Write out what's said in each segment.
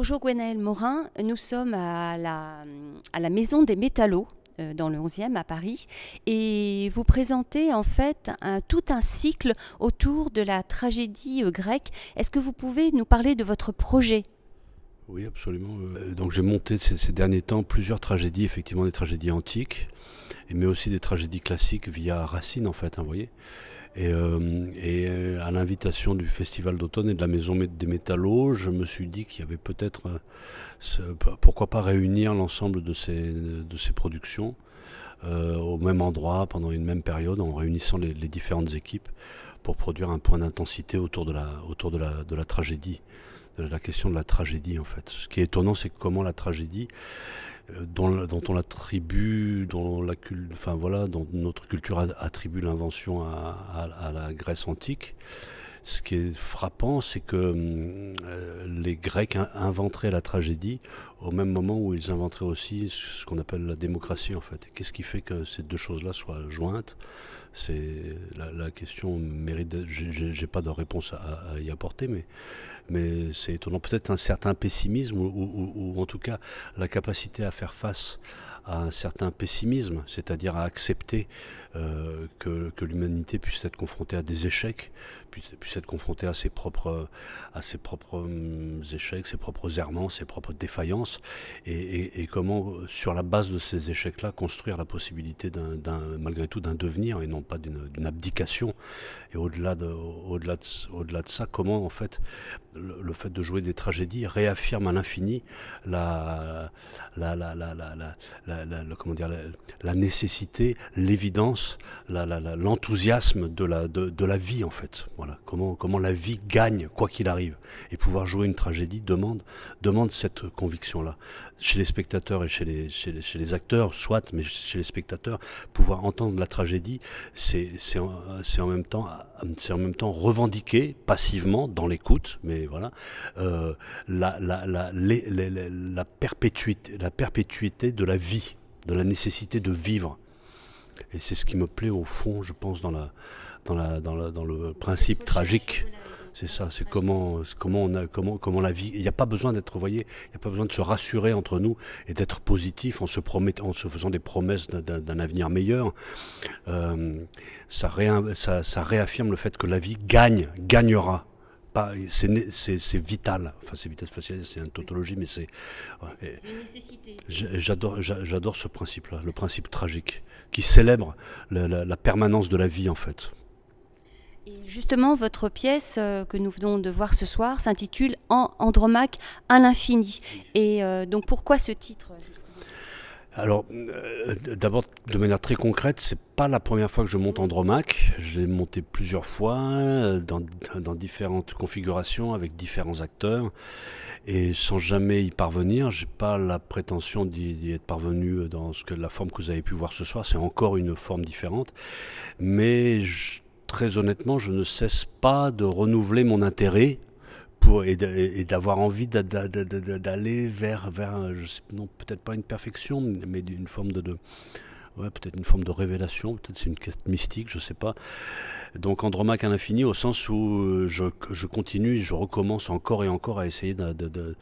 Bonjour Gwenaëlle Morin, nous sommes à la Maison des Métallos dans le 11e à Paris et vous présentez en fait tout un cycle autour de la tragédie grecque. Est-ce que vous pouvez nous parler de votre projet ? Oui, absolument. Donc j'ai monté ces derniers temps plusieurs tragédies, effectivement des tragédies antiques, mais aussi des tragédies classiques via Racine en fait, hein, vous voyez. Et à l'invitation du Festival d'automne et de la Maison des Métallos, je me suis dit qu'il y avait peut-être, pourquoi pas réunir l'ensemble de ces productions au même endroit pendant une même période en réunissant les différentes équipes pour produire un point d'intensité autour de la tragédie. De la question de la tragédie en fait. Ce qui est étonnant, c'est comment la tragédie, dont on attribue, dont notre culture attribue l'invention à la Grèce antique. Ce qui est frappant, c'est que les Grecs inventeraient la tragédie au même moment où ils inventeraient aussi ce qu'on appelle la démocratie en fait. Qu'est-ce qui fait que ces deux choses-là soient jointes? C'est la question mérite. J'ai pas de réponse à y apporter, mais c'est étonnant. Peut-être un certain pessimisme ou en tout cas la capacité à faire face à un certain pessimisme, c'est-à-dire à accepter que l'humanité puisse être confrontée à des échecs, puisse être confrontée à ses propres échecs, ses propres errements, ses propres défaillances, et comment, sur la base de ces échecs-là, construire la possibilité malgré tout d'un devenir et non pas d'une abdication. Et au-delà de ça, comment en fait le fait de jouer des tragédies réaffirme à l'infini la nécessité, l'évidence, l'enthousiasme de la vie en fait. Voilà. Comment la vie gagne quoi qu'il arrive. Et pouvoir jouer une tragédie demande cette conviction-là. Chez les spectateurs et chez les acteurs, soit, mais chez les spectateurs, pouvoir entendre la tragédie, c'est en même temps revendiquer passivement dans l'écoute, mais voilà, la perpétuité de la vie, de la nécessité de vivre. Et c'est ce qui me plaît au fond, je pense, dans le principe tragique. C'est ça, c'est comment la vie. Il n'y a pas besoin d'être, vous voyez, il n'y a pas besoin de se rassurer entre nous et d'être positif en se faisant des promesses d'un avenir meilleur. Ça réaffirme le fait que la vie gagnera. C'est vital. Enfin, c'est vital, c'est une tautologie, mais c'est une nécessité. J'adore ce principe-là, le principe tragique, qui célèbre la permanence de la vie en fait. Et justement, votre pièce que nous venons de voir ce soir s'intitule Andromaque à l'infini. Et donc pourquoi ce titre justement ? Alors, d'abord, de manière très concrète, c'est pas la première fois que je monte Andromaque. Je l'ai monté plusieurs fois, dans différentes configurations, avec différents acteurs, et sans jamais y parvenir. J'ai pas la prétention d'y être parvenu dans la forme que vous avez pu voir ce soir. C'est encore une forme différente, mais très honnêtement, je ne cesse pas de renouveler mon intérêt et d'avoir envie d'aller vers je sais, non, peut-être pas une perfection, mais d'une forme peut-être une forme de révélation, peut-être c'est une quête mystique, je sais pas. Donc Andromaque à l'infini, au sens où je continue, je recommence encore et encore à essayer de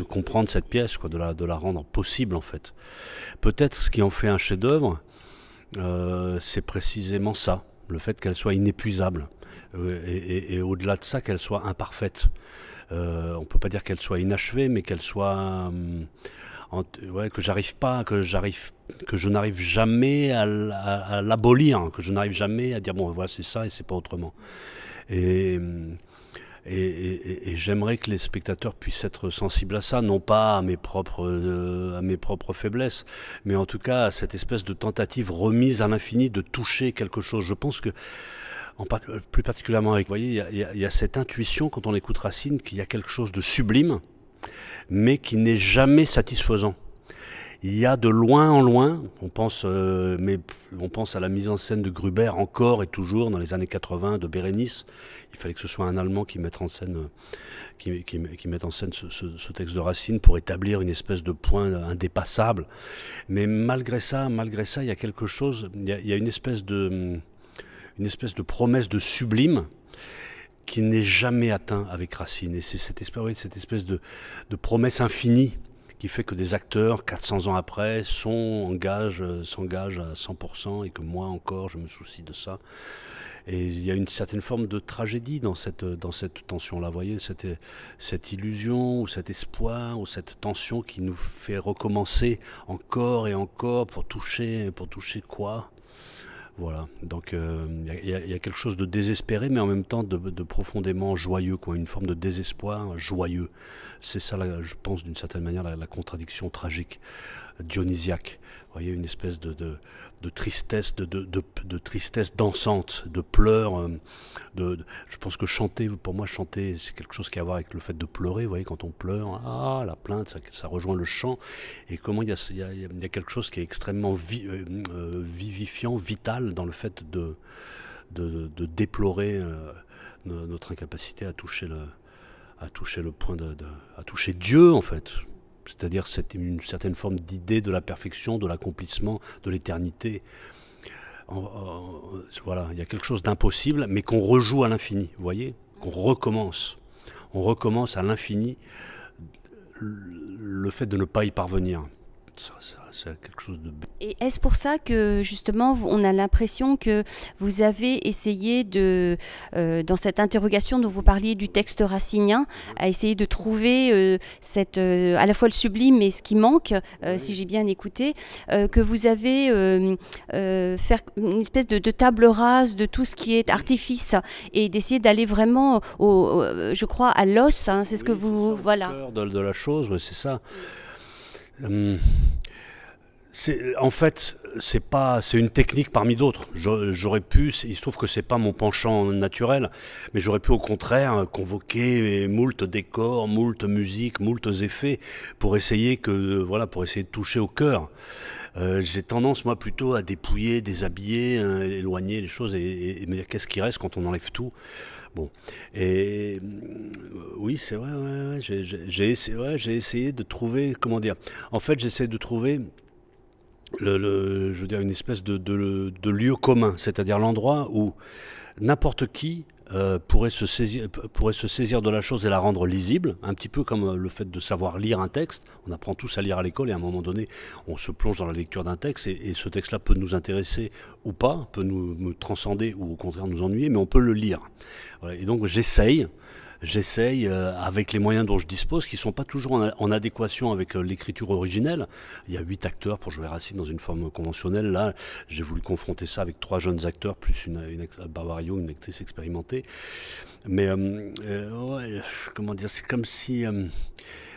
comprendre cette pièce, quoi, de la rendre possible en fait. Peut-être ce qui en fait un chef-d'œuvre, c'est précisément ça, le fait qu'elle soit inépuisable. Et au-delà de ça, qu'elle soit imparfaite. On ne peut pas dire qu'elle soit inachevée, mais qu'elle soit que je n'arrive jamais à l'abolir, que je n'arrive jamais à dire bon voilà c'est ça et c'est pas autrement. Et j'aimerais que les spectateurs puissent être sensibles à ça, non pas à mes propres faiblesses, mais en tout cas à cette espèce de tentative remise à l'infini de toucher quelque chose. Je pense que plus particulièrement avec, vous voyez, il y a cette intuition quand on écoute Racine qu'il y a quelque chose de sublime, mais qui n'est jamais satisfaisant. Il y a de loin en loin, on pense à la mise en scène de Gruber encore et toujours dans les années 80, de Bérénice. Il fallait que ce soit un Allemand qui mette en scène, ce texte de Racine pour établir une espèce de point indépassable. Mais malgré ça, il y a quelque chose, il y a une espèce de promesse de sublime qui n'est jamais atteint avec Racine. Et c'est cette espèce de promesse infinie qui fait que des acteurs, 400 ans après, s'engagent à 100% et que moi encore, je me soucie de ça. Et il y a une certaine forme de tragédie dans cette tension-là. Vous voyez, cette illusion ou cet espoir ou cette tension qui nous fait recommencer encore et encore pour toucher quoi ? Voilà, donc il y a quelque chose de désespéré, mais en même temps de profondément joyeux, quoi, une forme de désespoir joyeux. C'est ça, je pense, d'une certaine manière, la contradiction tragique, dionysiaque. Vous voyez, une espèce de tristesse, de tristesse dansante, de pleurs. Je pense que pour moi, chanter, c'est quelque chose qui a à voir avec le fait de pleurer. Vous voyez, quand on pleure, la plainte, ça rejoint le chant. Et comment il y a quelque chose qui est extrêmement vivifiant, vital dans le fait de déplorer notre incapacité à toucher le point à toucher Dieu, en fait. C'est-à-dire une certaine forme d'idée de la perfection, de l'accomplissement, de l'éternité. Voilà, il y a quelque chose d'impossible, mais qu'on rejoue à l'infini, vous voyez, qu'on recommence. On recommence à l'infini le fait de ne pas y parvenir. C'est quelque chose de... Et est-ce pour ça que justement on a l'impression que vous avez essayé dans cette interrogation dont vous parliez du texte racinien, à essayer de trouver à la fois le sublime et ce qui manque, si j'ai bien écouté, que vous avez faire une espèce de table rase de tout ce qui est artifice et d'essayer d'aller vraiment, je crois, à l'os, hein, c'est ce que vous... Voilà. Le cœur de la chose, ouais, c'est ça. En fait, c'est une technique parmi d'autres. J'aurais pu, il se trouve que c'est pas mon penchant naturel, mais j'aurais pu au contraire convoquer moult décors, moult musiques, moult effets pour essayer de toucher au cœur. J'ai tendance moi plutôt à dépouiller, déshabiller, éloigner les choses et me dire qu'est-ce qui reste quand on enlève tout. Bon, et oui, c'est vrai, ouais, j'ai essayé de trouver, comment dire, en fait j'essaie de trouver je veux dire une espèce de lieu commun, c'est-à-dire l'endroit où n'importe qui pourrait se saisir de la chose et la rendre lisible, un petit peu comme le fait de savoir lire un texte. On apprend tous à lire à l'école et à un moment donné, on se plonge dans la lecture d'un texte et ce texte-là peut nous intéresser ou pas, peut nous transcender ou au contraire nous ennuyer, mais on peut le lire. Voilà. Et donc j'essaye avec les moyens dont je dispose, qui ne sont pas toujours en adéquation avec l'écriture originelle. Il y a 8 acteurs pour jouer Racine dans une forme conventionnelle. Là, j'ai voulu confronter ça avec 3 jeunes acteurs, plus une Bavario, une actrice expérimentée. Mais, ouais, comment dire, c'est comme si...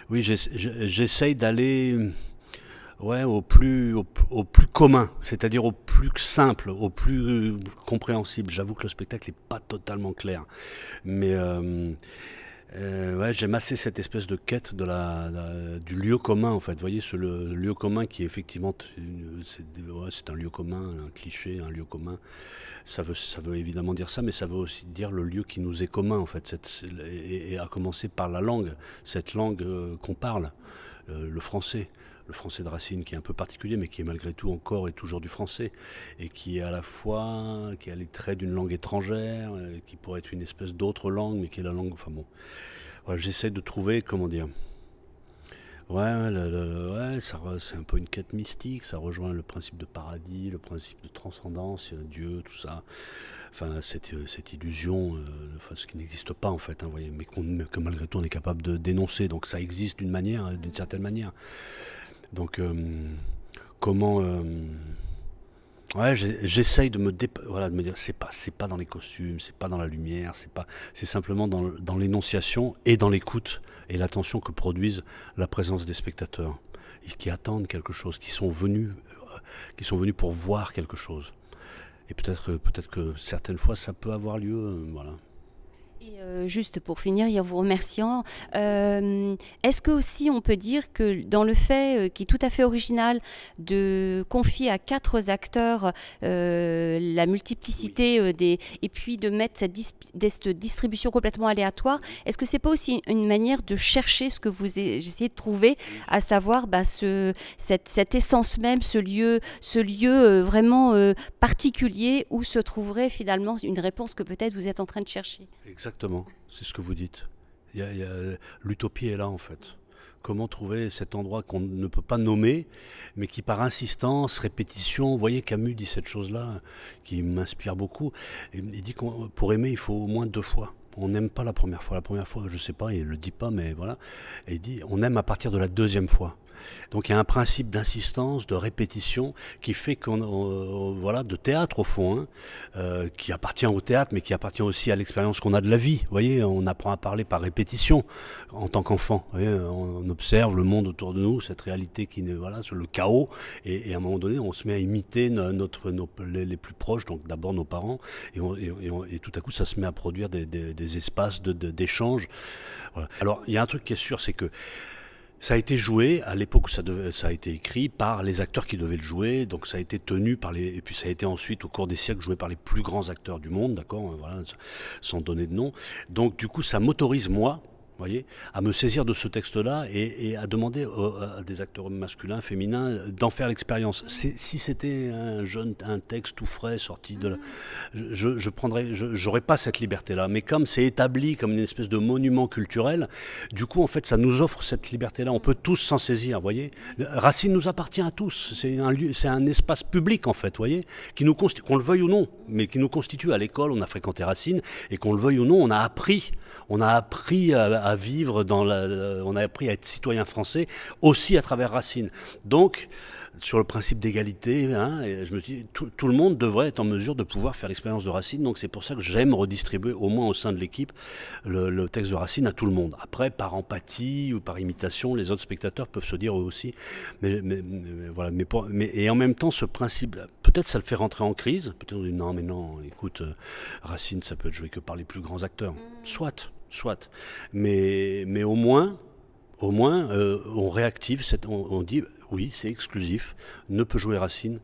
oui, j'essaye d'aller... Ouais, au plus commun, c'est-à-dire au plus simple, au plus compréhensible. J'avoue que le spectacle n'est pas totalement clair, mais ouais, j'aime assez cette espèce de quête du lieu commun, en fait. Vous voyez, le lieu commun qui est effectivement, c'est un lieu commun, un cliché, un lieu commun. Ça veut évidemment dire ça, mais ça veut aussi dire le lieu qui nous est commun, en fait, et à commencer par la langue, cette langue qu'on parle, le français. Le français de Racine qui est un peu particulier, mais qui est malgré tout encore et toujours du français, et qui est à la fois, qui a les traits d'une langue étrangère, qui pourrait être une espèce d'autre langue, mais qui est la langue, enfin bon. Voilà, j'essaie de trouver, comment dire, ouais, c'est un peu une quête mystique, ça rejoint le principe de paradis, le principe de transcendance, Dieu, tout ça. Enfin, cette illusion, ce qui n'existe pas en fait, hein, voyez, mais que malgré tout on est capable de dénoncer, donc ça existe d'une certaine manière. Donc, comment... ouais, j'essaye de me dire, c'est pas dans les costumes, c'est pas dans la lumière, c'est simplement dans l'énonciation et dans l'écoute et l'attention que produisent la présence des spectateurs, et qui attendent quelque chose, qui sont venus pour voir quelque chose. Et peut-être que certaines fois ça peut avoir lieu, voilà. Et juste pour finir, et en vous remerciant, est-ce que aussi on peut dire que dans le fait qui est tout à fait original de confier à 4 acteurs la multiplicité et puis de mettre cette distribution complètement aléatoire, est-ce que c'est pas aussi une manière de chercher ce que vous essayez de trouver, à savoir cette essence même, ce lieu vraiment particulier où se trouverait finalement une réponse que peut-être vous êtes en train de chercher? Exactement. Exactement, c'est ce que vous dites. L'utopie est là en fait. Comment trouver cet endroit qu'on ne peut pas nommer, mais qui par insistance, répétition, vous voyez Camus dit cette chose-là, qui m'inspire beaucoup. Il dit que pour aimer, il faut au moins 2 fois. On n'aime pas la première fois. La première fois, je ne sais pas, il ne le dit pas, mais voilà. Et il dit, on aime à partir de la 2e fois. Donc il y a un principe d'insistance, de répétition, qui fait voilà, de théâtre au fond, hein, qui appartient au théâtre, mais qui appartient aussi à l'expérience qu'on a de la vie. Vous voyez, on apprend à parler par répétition en tant qu'enfant. On observe le monde autour de nous, cette réalité qui voilà, le chaos, et à un moment donné, on se met à imiter les plus proches, donc d'abord nos parents, et tout à coup, ça se met à produire des espaces d'échange. Voilà. Alors, il y a un truc qui est sûr, c'est que ça a été joué à l'époque où ça a été écrit par les acteurs qui devaient le jouer, donc ça a été tenu et puis ça a été ensuite au cours des siècles joué par les plus grands acteurs du monde, d'accord, voilà, sans donner de nom. Donc du coup, ça m'autorise moi, voyez, à me saisir de ce texte-là et à demander à des acteurs masculins, féminins, d'en faire l'expérience. Si c'était un texte tout frais, sorti de là, j'aurais pas cette liberté-là. Mais comme c'est établi comme une espèce de monument culturel, du coup, en fait, ça nous offre cette liberté-là. On peut tous s'en saisir, voyez. Racine nous appartient à tous. C'est un espace public, en fait, voyez, qu'on le veuille ou non, mais qui nous constitue. À l'école, on a fréquenté Racine, et qu'on le veuille ou non, on a appris à vivre on a appris à être citoyen français aussi à travers Racine. Donc, sur le principe d'égalité, hein, je me dis tout le monde devrait être en mesure de pouvoir faire l'expérience de Racine. Donc c'est pour ça que j'aime redistribuer, au moins au sein de l'équipe, le texte de Racine à tout le monde. Après, par empathie ou par imitation, les autres spectateurs peuvent se dire eux aussi. Voilà. Et en même temps, ce principe, peut-être ça le fait rentrer en crise. Peut-être on dit non, écoute, Racine, ça peut être joué que par les plus grands acteurs. Soit. Mais au moins, on réactive, on dit oui, c'est exclusif, ne peuvent jouer Racine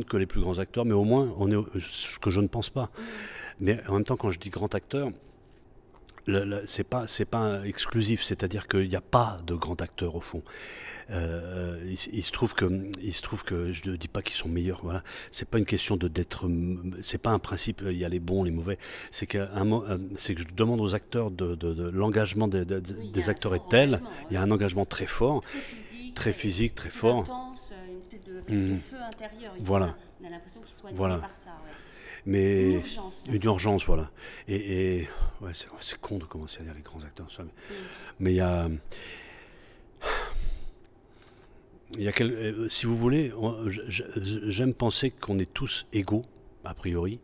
que les plus grands acteurs, mais au moins, ce que je ne pense pas. Mais en même temps, quand je dis grand acteur, c'est pas exclusif, c'est-à-dire qu'il n'y a pas de grand acteur au fond. Il se trouve que je ne dis pas qu'ils sont meilleurs. Voilà, c'est pas une question c'est pas un principe. Il y a les bons, les mauvais. C'est que je demande aux acteurs l'engagement des acteurs est tel. Il y a un engagement très fort, très physique, très fort. Intense, une espèce de feu intérieur. Voilà. On a l'impression qu'ils sont animés par ça. Ouais. Mais une urgence, voilà. Et ouais, c'est con de commencer à dire les grands acteurs, ça, mais si vous voulez, j'aime penser qu'on est tous égaux, a priori,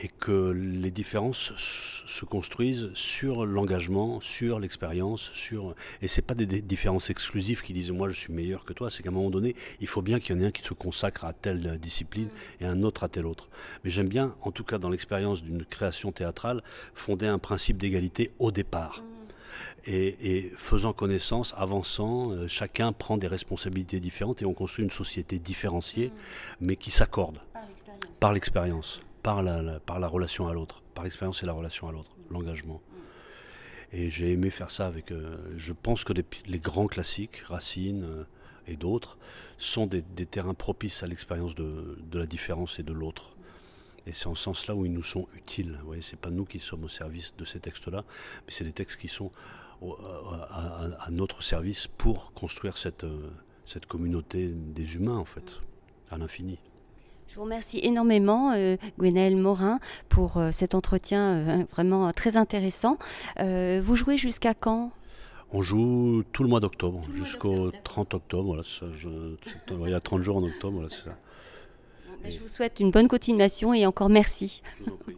et que les différences se construisent sur l'engagement, sur l'expérience, et c'est pas des différences exclusives qui disent moi je suis meilleur que toi, c'est qu'à un moment donné, il faut bien qu'il y en ait un qui se consacre à telle discipline et un autre à telle autre. Mais j'aime bien, en tout cas dans l'expérience d'une création théâtrale, fonder un principe d'égalité au départ. Et faisant connaissance, avançant, chacun prend des responsabilités différentes et on construit une société différenciée, mais qui s'accorde par l'expérience. Par la relation à l'autre, par l'expérience et la relation à l'autre, l'engagement. Et j'ai aimé faire ça avec... je pense que les grands classiques, Racine et d'autres, sont des terrains propices à l'expérience de la différence et de l'autre. Et c'est en ce sens-là où ils nous sont utiles. Vous voyez, c'est pas nous qui sommes au service de ces textes-là, mais c'est des textes qui sont à notre service pour construire cette communauté des humains, en fait, à l'infini. Je vous remercie énormément, Gwenaëlle Morin, pour cet entretien vraiment très intéressant. Vous jouez jusqu'à quand ? On joue tout le mois d'octobre, jusqu'au 30 octobre. Voilà, il y a 30 jours en octobre, voilà, c'est ça. Je vous souhaite une bonne continuation et encore merci. Je vous en prie.